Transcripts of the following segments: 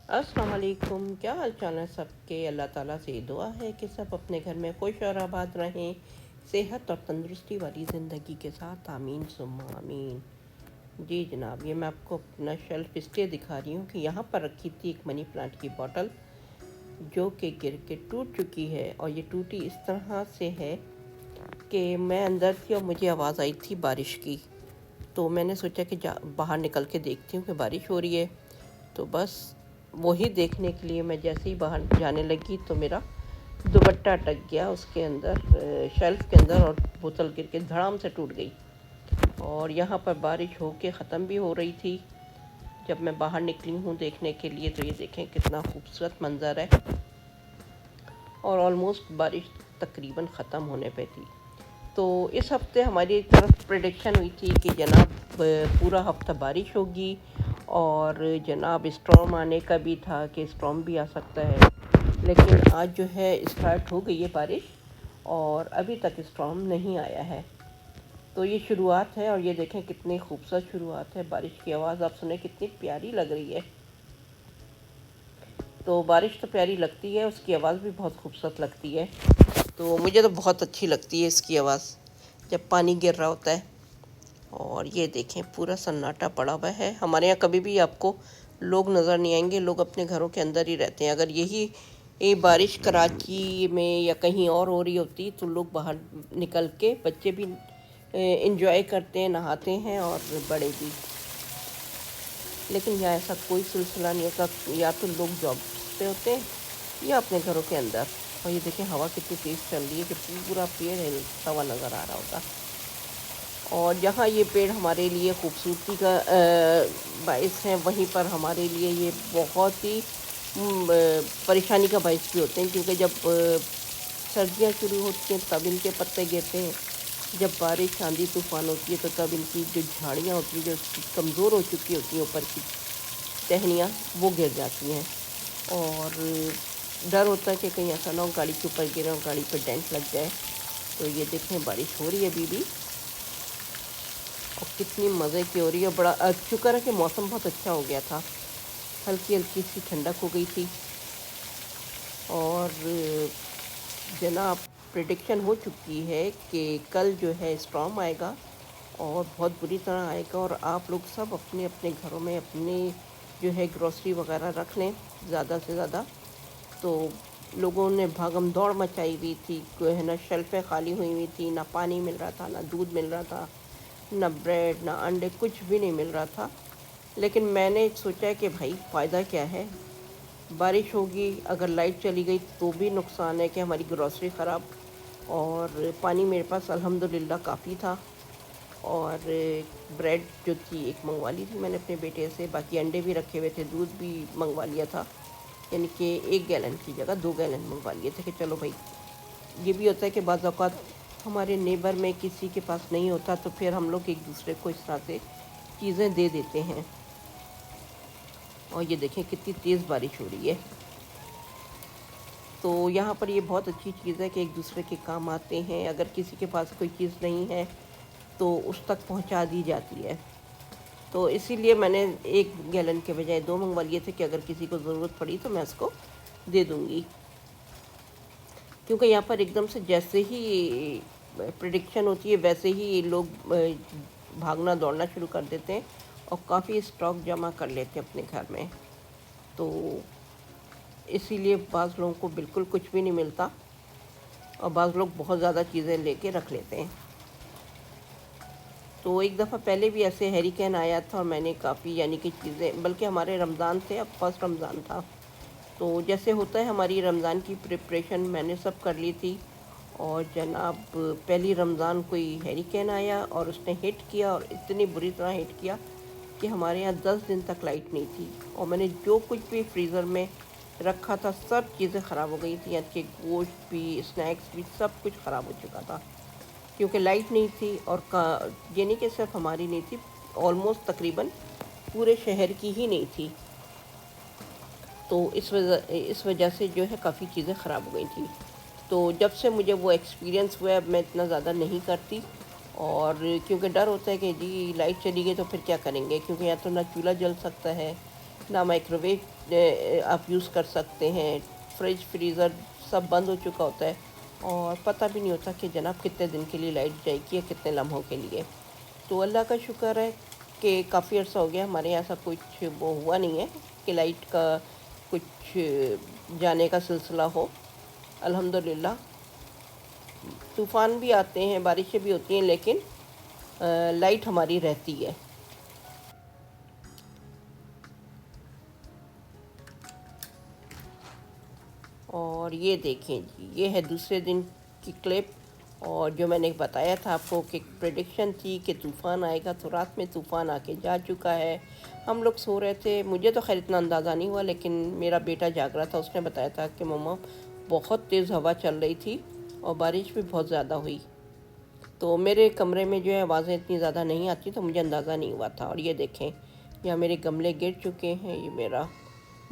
अस्सलाम वालेकुम। क्या हाल चाल है सबके। अल्लाह ताला से दुआ है कि सब अपने घर में खुश और आबाद रहें, सेहत और तंदुरुस्ती वाली ज़िंदगी के साथ। आमीन सुम्मा आमीन। जी जनाब, ये मैं आपको अपना शेल्फ इसलिए दिखा रही हूँ कि यहाँ पर रखी थी एक मनी प्लांट की बॉटल जो कि गिर के टूट चुकी है। और ये टूटी इस तरह से है कि मैं अंदर थी और मुझे आवाज़ आई थी बारिश की। तो मैंने सोचा कि बाहर निकल के देखती हूँ कि बारिश हो रही है। तो बस वही देखने के लिए मैं जैसे ही बाहर जाने लगी तो मेरा दुपट्टा अटक गया उसके अंदर, शेल्फ के अंदर, और बोतल गिर के धड़ाम से टूट गई। और यहाँ पर बारिश हो के ख़त्म भी हो रही थी जब मैं बाहर निकली हूँ देखने के लिए। तो ये देखें कितना खूबसूरत मंज़र है। और ऑलमोस्ट बारिश तकरीबन ख़त्म होने पे थी। तो इस हफ्ते हमारी तरफ प्रेडिक्शन हुई थी कि जनाब पूरा हफ्ता बारिश होगी, और जनाब स्टॉर्म आने का भी था कि स्टॉर्म भी आ सकता है। लेकिन आज जो है स्टार्ट हो गई है बारिश और अभी तक स्टॉर्म नहीं आया है। तो ये शुरुआत है और ये देखें कितनी खूबसूरत शुरुआत है। बारिश की आवाज़ आप सुने कितनी प्यारी लग रही है। तो बारिश तो प्यारी लगती है, उसकी आवाज़ भी बहुत खूबसूरत लगती है। तो मुझे तो बहुत अच्छी लगती है इसकी आवाज़ जब पानी गिर रहा होता है। और ये देखें पूरा सन्नाटा पड़ा हुआ है। हमारे यहाँ कभी भी आपको लोग नज़र नहीं आएंगे, लोग अपने घरों के अंदर ही रहते हैं। अगर यही ये बारिश कराची में या कहीं और हो रही होती तो लोग बाहर निकल के, बच्चे भी इंजॉय करते हैं, नहाते हैं, और बड़े भी। लेकिन यहाँ ऐसा कोई सिलसिला नहीं होता। या तो लोग जॉब पे होते हैं या अपने घरों के अंदर। और ये देखें हवा कितनी तेज़ चल रही है कि पूरा पेड़ हिलता हुआ नज़र आ रहा होता। और जहाँ ये पेड़ हमारे लिए खूबसूरती का बाइस हैं, वहीं पर हमारे लिए ये बहुत ही परेशानी का बाइस भी होते हैं। क्योंकि जब सर्दियाँ शुरू होती हैं तब इनके पत्ते गिरते हैं। जब बारिश आंधी तूफान होती है तो तब इनकी जो झाड़ियाँ होती हैं, जो कमज़ोर हो चुकी होती हैं ऊपर की टहनियाँ, वो गिर जाती हैं। और डर होता है कि कहीं ऐसा ना हो गाड़ी के ऊपर गिरे और गाड़ी पर डेंट लग जाए। तो ये देखें बारिश हो रही है अभी भी, और कितनी मज़े की हो रही है। बड़ा शुक्र है कि मौसम बहुत अच्छा हो गया था, हल्की हल्की सी ठंडक हो गई थी। और जनाब प्रेडिक्शन हो चुकी है कि कल जो है स्टॉर्म आएगा और बहुत बुरी तरह आएगा। और आप लोग सब अपने अपने घरों में अपने जो है ग्रॉसरी वगैरह रख लें ज़्यादा से ज़्यादा। तो लोगों ने भागम दौड़ मचाई हुई थी, है ना, शेल्फें खाली हुई हुई थी, ना पानी मिल रहा था, ना दूध मिल रहा था, ना ब्रेड, ना अंडे, कुछ भी नहीं मिल रहा था। लेकिन मैंने सोचा कि भाई फ़ायदा क्या है, बारिश होगी, अगर लाइट चली गई तो भी नुकसान है कि हमारी ग्रॉसरी ख़राब। और पानी मेरे पास अल्हम्दुलिल्लाह काफ़ी था। और ब्रेड जो थी एक मंगवा ली थी मैंने अपने बेटे से, बाकी अंडे भी रखे हुए थे, दूध भी मंगवा लिया था। यानी कि 1 गैलन की जगह 2 गैलन मंगवा लिए थे कि चलो भाई। ये भी होता है कि बाज़ औक़ात हमारे नेबर में किसी के पास नहीं होता तो फिर हम लोग एक दूसरे को इस तरह से चीज़ें दे देते हैं। और ये देखें कितनी तेज़ बारिश हो रही है। तो यहाँ पर ये बहुत अच्छी चीज़ है कि एक दूसरे के काम आते हैं। अगर किसी के पास कोई चीज़ नहीं है तो उस तक पहुँचा दी जाती है। तो इसीलिए मैंने 1 गैलन के बजाय 2 मंगवा लिए थे कि अगर किसी को ज़रूरत पड़ी तो मैं उसको दे दूँगी। क्योंकि यहाँ पर एकदम से जैसे ही प्रेडिक्शन होती है वैसे ही लोग भागना दौड़ना शुरू कर देते हैं और काफ़ी स्टॉक जमा कर लेते हैं अपने घर में। तो इसीलिए बाज़ लोगों को बिल्कुल कुछ भी नहीं मिलता और बाज़ लोग बहुत ज़्यादा चीज़ें लेके रख लेते हैं। तो एक दफ़ा पहले भी ऐसे हरिकेन आया था और मैंने काफ़ी, यानी कि चीज़ें, बल्कि हमारे रमज़ान थे, अब फर्स्ट रमज़ान था। तो जैसे होता है हमारी रमज़ान की प्रिपरेशन मैंने सब कर ली थी। और जनाब पहली रमज़ान कोई हरिकेन आया और उसने हिट किया, और इतनी बुरी तरह हिट किया कि हमारे यहाँ 10 दिन तक लाइट नहीं थी। और मैंने जो कुछ भी फ्रीज़र में रखा था सब चीज़ें ख़राब हो गई थी, यानी कि गोश्त भी, स्नैक्स भी, सब कुछ ख़राब हो चुका था क्योंकि लाइट नहीं थी। और ये नहीं कि सिर्फ हमारी नहीं थी, ऑलमोस्ट तकरीबन पूरे शहर की ही नहीं थी। तो इस वजह से जो है काफ़ी चीज़ें ख़राब हो गई थी। तो जब से मुझे वो एक्सपीरियंस हुआ अब मैं इतना ज़्यादा नहीं करती। और क्योंकि डर होता है कि जी लाइट चली गई तो फिर क्या करेंगे, क्योंकि या तो ना चूल्हा जल सकता है, ना माइक्रोवेव आप यूज़ कर सकते हैं। फ्रिज फ्रीज़र सब बंद हो चुका होता है और पता भी नहीं होता कि जनाब कितने दिन के लिए लाइट जाएगी या कितने लम्हों के लिए। तो अल्लाह का शुक्र है कि काफ़ी अर्सा हो गया हमारे यहाँ ऐसा कुछ वो हुआ नहीं है कि लाइट का कुछ जाने का सिलसिला हो। अल्हम्दुलिल्लाह। तूफ़ान भी आते हैं, बारिशें भी होती हैं, लेकिन लाइट हमारी रहती है। और ये देखें जी, ये है दूसरे दिन की क्लिप। और जो मैंने बताया था आपको कि प्रेडिक्शन थी कि तूफ़ान आएगा, तो रात में तूफ़ान आके जा चुका है। हम लोग सो रहे थे, मुझे तो खैर इतना अंदाज़ा नहीं हुआ, लेकिन मेरा बेटा जाग रहा था। उसने बताया था कि मम्मा बहुत तेज़ हवा चल रही थी और बारिश भी बहुत ज़्यादा हुई। तो मेरे कमरे में जो है आवाज़ें इतनी ज़्यादा नहीं आती, तो मुझे अंदाज़ा नहीं हुआ था। और ये देखें, यहाँ मेरे गमले गिर चुके हैं। ये मेरा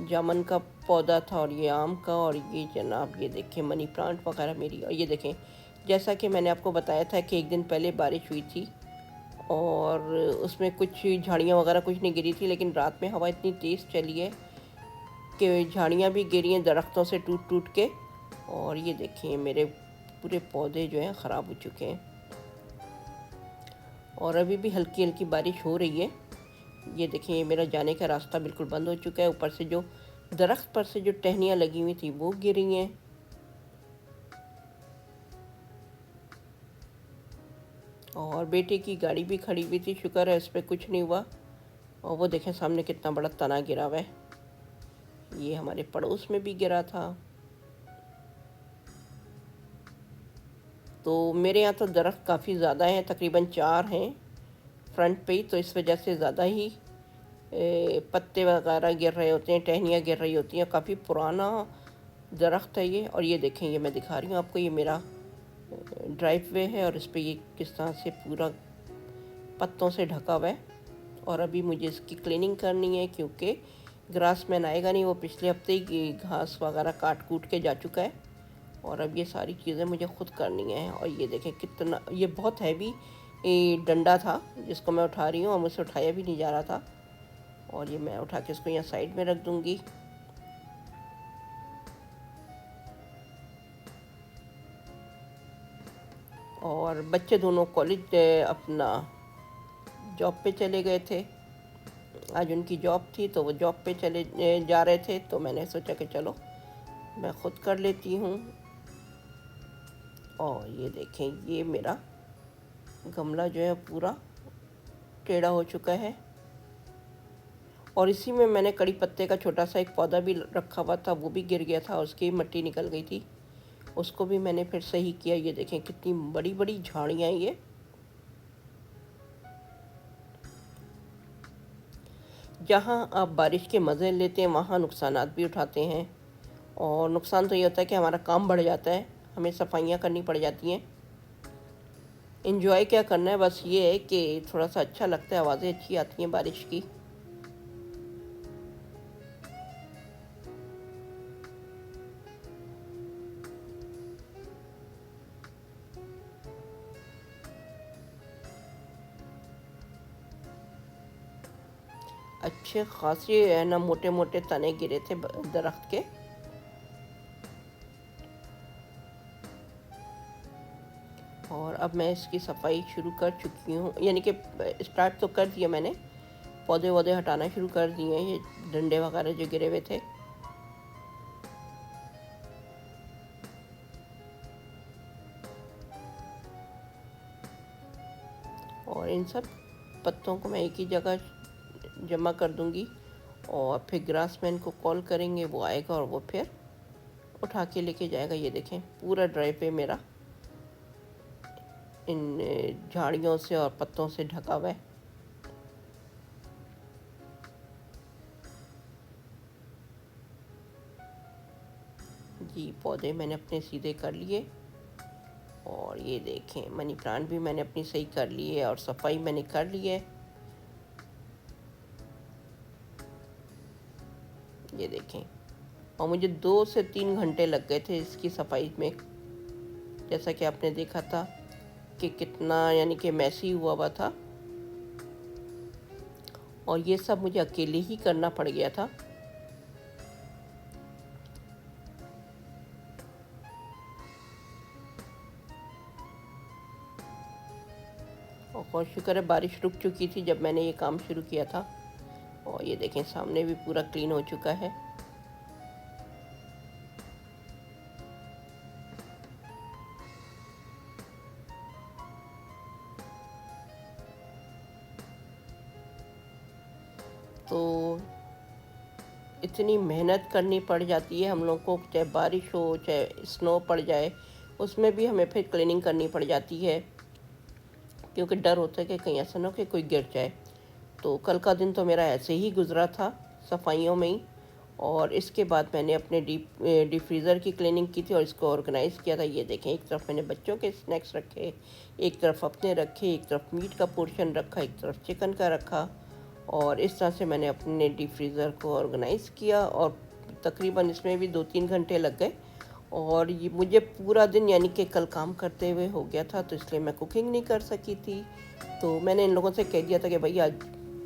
जामुन का पौधा था और ये आम का, और ये जनाब ये देखें मनी प्लांट वगैरह मेरी। और ये देखें, जैसा कि मैंने आपको बताया था कि एक दिन पहले बारिश हुई थी और उसमें कुछ झाड़ियाँ वगैरह कुछ नहीं गिरी थी, लेकिन रात में हवा इतनी तेज़ चली है कि झाड़ियाँ भी गिरी हैं दरख्तों से टूट टूट के। और ये देखिए मेरे पूरे पौधे जो हैं ख़राब हो चुके हैं और अभी भी हल्की हल्की बारिश हो रही है। ये देखिए मेरा जाने का रास्ता बिल्कुल बंद हो चुका है। ऊपर से जो दरख्त पर से जो टहनियाँ लगी हुई थी वो गिरी हैं। और बेटे की गाड़ी भी खड़ी हुई थी, शुक्र है इस पर कुछ नहीं हुआ। और वो देखें सामने कितना बड़ा तना गिरा हुआ है। ये हमारे पड़ोस में भी गिरा था। तो मेरे यहाँ तो दरख्त काफ़ी ज़्यादा हैं, तकरीबन 4 हैं फ्रंट पे ही, तो इस वजह से ज़्यादा ही पत्ते वगैरह गिर रहे होते हैं, टहनियाँ गिर रही होती हैं। काफ़ी पुराना दरख्त है ये। और ये देखें, ये मैं दिखा रही हूँ आपको, ये मेरा ड्राइववे है और इस पर ये किस तरह से पूरा पत्तों से ढका हुआ है। और अभी मुझे इसकी क्लीनिंग करनी है क्योंकि ग्रासमैन आएगा नहीं, वो पिछले हफ्ते ही घास वगैरह काट कूट के जा चुका है। और अब ये सारी चीज़ें मुझे खुद करनी हैं। और ये देखें कितना, ये बहुत हैवी डंडा था जिसको मैं उठा रही हूँ और मुझसे उठाया भी नहीं जा रहा था। और ये मैं उठा के इसको यहाँ साइड में रख दूँगी। और बच्चे दोनों कॉलेज अपना जॉब पे चले गए थे। आज उनकी जॉब थी तो वो जॉब पे चले जा रहे थे, तो मैंने सोचा कि चलो मैं ख़ुद कर लेती हूँ। और ये देखें, ये मेरा गमला जो है पूरा टेढ़ा हो चुका है। और इसी में मैंने कड़ी पत्ते का छोटा सा एक पौधा भी रखा हुआ था, वो भी गिर गया था, उसकी मिट्टी निकल गई थी, उसको भी मैंने फिर सही किया। ये देखें कितनी बड़ी बड़ी झाड़ियाँ हैं ये। जहाँ आप बारिश के मज़े लेते हैं वहाँ नुकसानात भी उठाते हैं। और नुकसान तो ये होता है कि हमारा काम बढ़ जाता है, हमें सफाइयाँ करनी पड़ जाती हैं। एंजॉय क्या करना है, बस ये है कि थोड़ा सा अच्छा लगता है, आवाज़ें अच्छी आती हैं बारिश की। अच्छे खासे है ना, मोटे मोटे तने गिरे थे दरख्त के। और अब मैं इसकी सफाई शुरू कर चुकी हूँ, यानी कि स्टार्ट तो कर दिया मैंने, पौधे वौधे हटाना शुरू कर दिए हैं, ये डंडे वगैरह जो गिरे हुए थे। और इन सब पत्तों को मैं एक ही जगह जमा कर दूंगी और फिर ग्रासमैन को कॉल करेंगे, वो आएगा और वो फिर उठा के लेके जाएगा। ये देखें पूरा ड्राइव पे मेरा इन झाड़ियों से और पत्तों से ढका हुआ है। जी पौधे मैंने अपने सीधे कर लिए। और ये देखें मनी प्लांट भी मैंने अपनी सही कर ली है और सफाई मैंने कर ली है। ये देखें, और मुझे 2 से 3 घंटे लग गए थे इसकी सफाई में, जैसा कि आपने देखा था कि कितना यानी कि मैसी हुआ हुआ था। और ये सब मुझे अकेले ही करना पड़ गया था। और बहुत शुक्र है बारिश रुक चुकी थी जब मैंने ये काम शुरू किया था। और ये देखें सामने भी पूरा क्लीन हो चुका है। तो इतनी मेहनत करनी पड़ जाती है हम लोग को, चाहे बारिश हो चाहे स्नो पड़ जाए, उसमें भी हमें फिर क्लीनिंग करनी पड़ जाती है, क्योंकि डर होता है कि कहीं ऐसा ना हो कि कोई गिर जाए। तो कल का दिन तो मेरा ऐसे ही गुजरा था सफाइयों में ही। और इसके बाद मैंने अपने डीप फ्रीज़र की क्लीनिंग की थी और इसको ऑर्गेनाइज़ किया था। ये देखें, एक तरफ मैंने बच्चों के स्नैक्स रखे, एक तरफ अपने रखे, एक तरफ मीट का पोर्शन रखा, एक तरफ चिकन का रखा। और इस तरह से मैंने अपने डीप फ्रीज़र को ऑर्गेनाइज़ किया और तकरीबन इसमें भी 2-3 घंटे लग गए। और ये मुझे पूरा दिन यानी कि कल काम करते हुए हो गया था, तो इसलिए मैं कुकिंग नहीं कर सकी थी। तो मैंने इन लोगों से कह दिया था कि भाई आज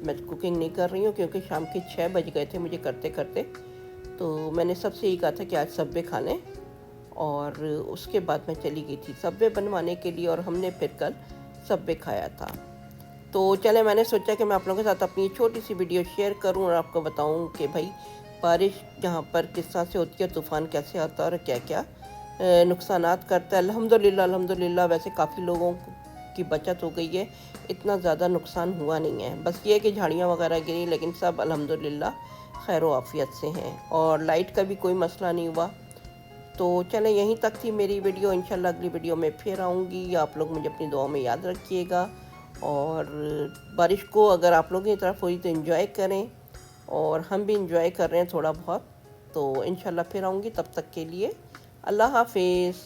मैं कुकिंग नहीं कर रही हूँ, क्योंकि शाम के 6 बज गए थे मुझे करते करते। तो मैंने सबसे यही कहा था कि आज सब्वे खा लें, और उसके बाद मैं चली गई थी सब्वे बनवाने के लिए, और हमने फिर कल सब्वे खाया था। तो चले, मैंने सोचा कि मैं आप लोगों के साथ अपनी छोटी सी वीडियो शेयर करूं और आपको बताऊं कि भाई बारिश जहाँ पर किस तरह से होती है, तूफ़ान कैसे आता है और क्या क्या नुकसानात करता है। अल्हम्दुलिल्लाह अल्हम्दुलिल्लाह वैसे काफ़ी लोगों की बचत हो गई है, इतना ज़्यादा नुकसान हुआ नहीं है। बस ये है कि झाड़ियाँ वगैरह गिरी, लेकिन सब अल्हम्दुलिल्लाह खैर व आफ़ियत से हैं, और लाइट का भी कोई मसला नहीं हुआ। तो चलें, यहीं तक थी मेरी वीडियो। इंशाल्लाह अगली वीडियो में फिर आऊँगी। आप लोग मुझे अपनी दुआओं में याद रखिएगा, और बारिश को अगर आप लोगों की तरफ हुई तो एंजॉय करें, और हम भी एंजॉय कर रहे हैं थोड़ा बहुत। तो इंशाल्लाह फिर आऊँगी, तब तक के लिए अल्लाह हाफिज़।